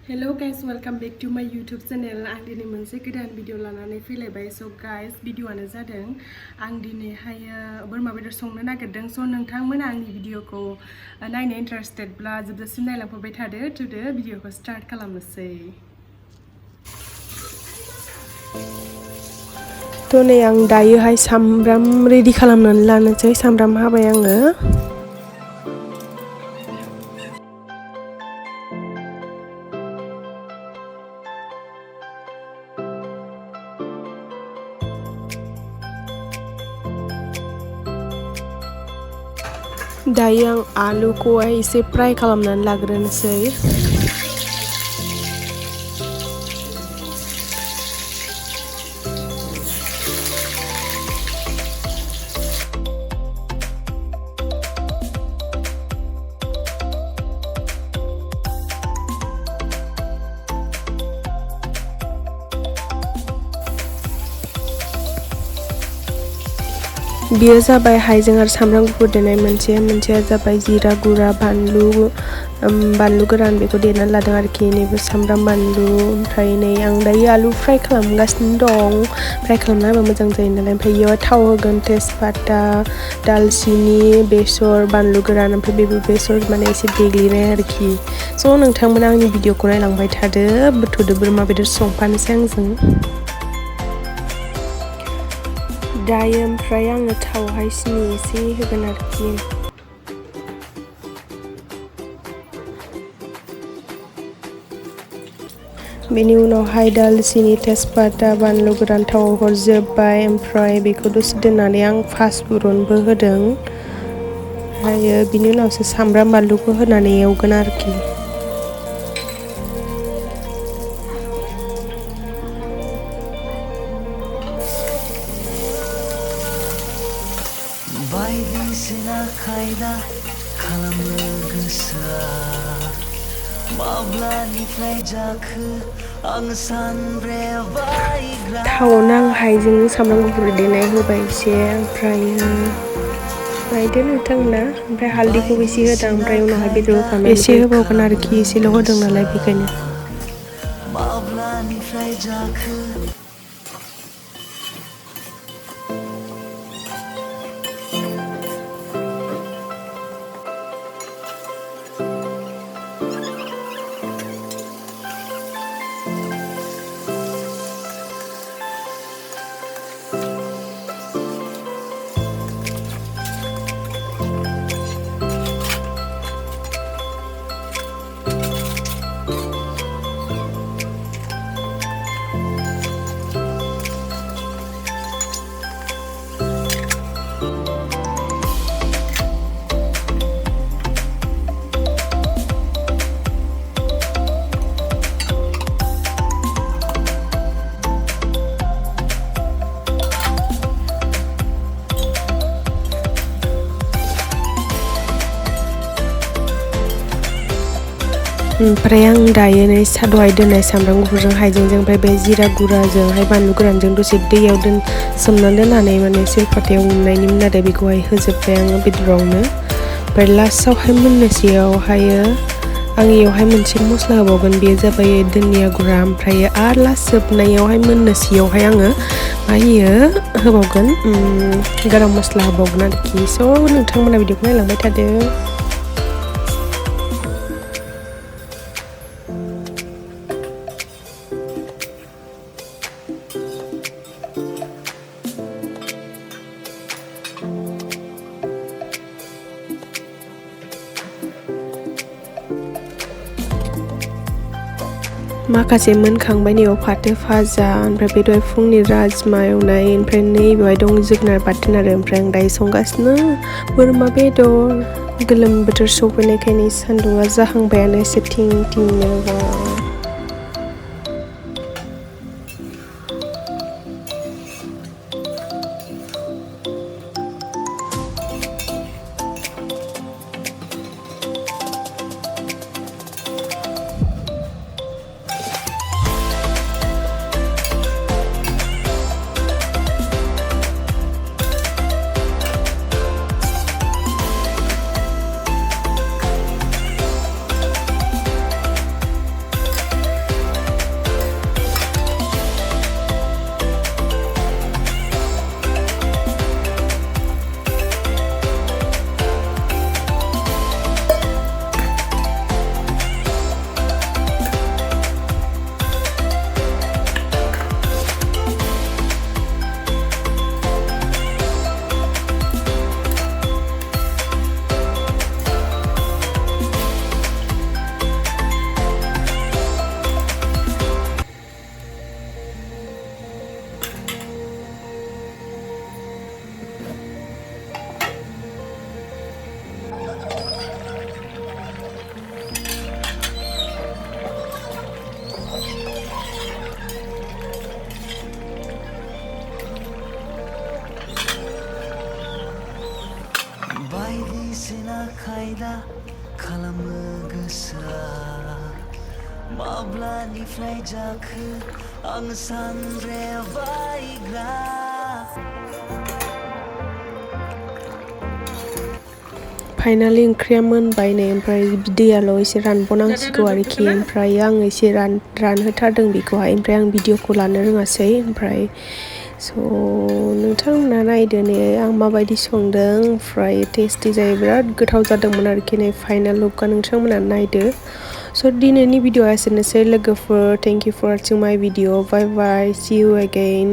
Hello guys, welcome back to my YouTube channel. आं दिनै मोनसे गोदान भिडिअ लानानै फैलायबाय। So guys, भिडिअआनो जादों आं दिनैहायो बोरमा बेदर संनो नागिरदों। So नोंथांमोना आंनि भिडिअखौ नायनो इन्टारेस्टेडब्ला जोबजासिम नायलांफाबाय थादो। थुदो भिडिअखौ स्टार्ट खालामनोसै। तो नै आं दायोहाय सामब्राम रेडि खालामनानै लानोसै। सामब्राम हाबाय आङो। दायो आं आलुखौहाय एसे फ्राय खालामनानै लाग्रोनोसै। बियो जाबाय हाइजें आरो सामब्राम गुफुर देनाय मोनसेया जाबाय जिरा गुरा बानलु गोरान बेखौ देनानै लादों आरोखि। नैबे सामब्राम बानलु ओमफ्राय नै आं दायो आलु फ्राय खालामगासिनो दं। फ्राय खालामना होबा मोजां जायो नालाय। ओमफ्राय बेयाव थाव होगोन, तेजपाता, दालचिनि, बेसर, बानलु गोरान ओमफ्राय बेबो बेसर माने एसे देग्लिनाय आरोखि। स' नोंथांमोना आंनि भिडिअखौ नायलांबाय थादो। बुथुदो बोरमा बेदर संफानोसै आंजों। दायो ओमफ्राय आङो थावहाय सिनि एसे होगोन आरोखि। बेनि उनावहाय दालचिनि, तेजपाता, बानलु गोरान थाव हरजोब्बाय। ओमफ्राय बेखौ दसे दोननानै आं फासफुरनबो होदों। ओमफ्रायो बिनि उनावसो सामब्राम बानलुखौ होनानै एवगोन आरोखि। बायदिसिना खायदा खालामनो गोसोआ माब्लानिफ्राय जाखो आं सानब्रेबायग्रा। थावआवनो आं हाइजें सामब्राम गुफुर देनाय होबाय एसे। ओमफ्रायो नायदो नोंथांमोना। ओमफ्राय हालदैखौबो एसे होदों। ओमफ्राय उनावहाय बेदर होखांनानै एसे होबावगोन आरोखि। एसेल' होदों नालाय बेखायनो। माब्लानिफ्राय जाखो ओमफ्राय आं दायो नै दहाय दोननाय सामब्राम गुफुरजों हाइजेंजों ओमफ्राय बे जिरा गुराजोंहाय बानलु गोरानजों दसे दैयाव सोमनानै दोननानै माने सिलपाथायाव उननायनिमोन आरो बेखौहाय होजोब्बाय आङो बेदरावनो। ओमफ्राय लास्टआवहाय मोननोसैयावहायो आं इयावहाय मोनसे मस्ला होबावगोन। बेयो जाबाय धनिया गुरा। ओमफ्राय आरो लास्ट जोबनायावहाय मोननोसैयावहाय आङो होबावगोन गरम मस्ला होबावगोन आरोखि। स' नोंथांमोना भिडिअखौ नायलांबाय थादो। माखासे मोनखांबाय। नैयाव फाथो भाजा, ओमफ्राय बे दहाय फुंनि राजमा एवनाय, ओमफ्राय नैबेवहाय दं जोगोनार बाथोन आरो। ओमफ्राय आं दायो संगासिनो बोरमा बेदर। गोलोम बोथोर सफैनायखायनो सान्दुङा जाहांबायानो एसे थिं थिंनो। खालामनो गोसोआ माब्लानिफ्राय जाखो आं सानब्रेबायग्रा फाइनालि ओंख्रिया मोनबाय नै ओमफ्राय दैयाल' एसे रानबावनांसिगौ आरोखि ओमफ्राय आं एसे रानहोथारदों बेखौहाय ओमफ्राय आं भिडिअखौ लानो रोङासै ओमफ्राय स' नोंथांमोना नायदो नै आं माबायदि संदों ओमफ्राय टेस्टि जायो बिराद गोथाव जादोंमोन आरोखि नै फाइनाल लुकआ नोंथांमोना नायदो स' दिनैनि भिडिअआ एसेनोसै लोगोफोर थेंक इउ फर वाचिं माय भिडिअ बाय बाय सि इउ अगेन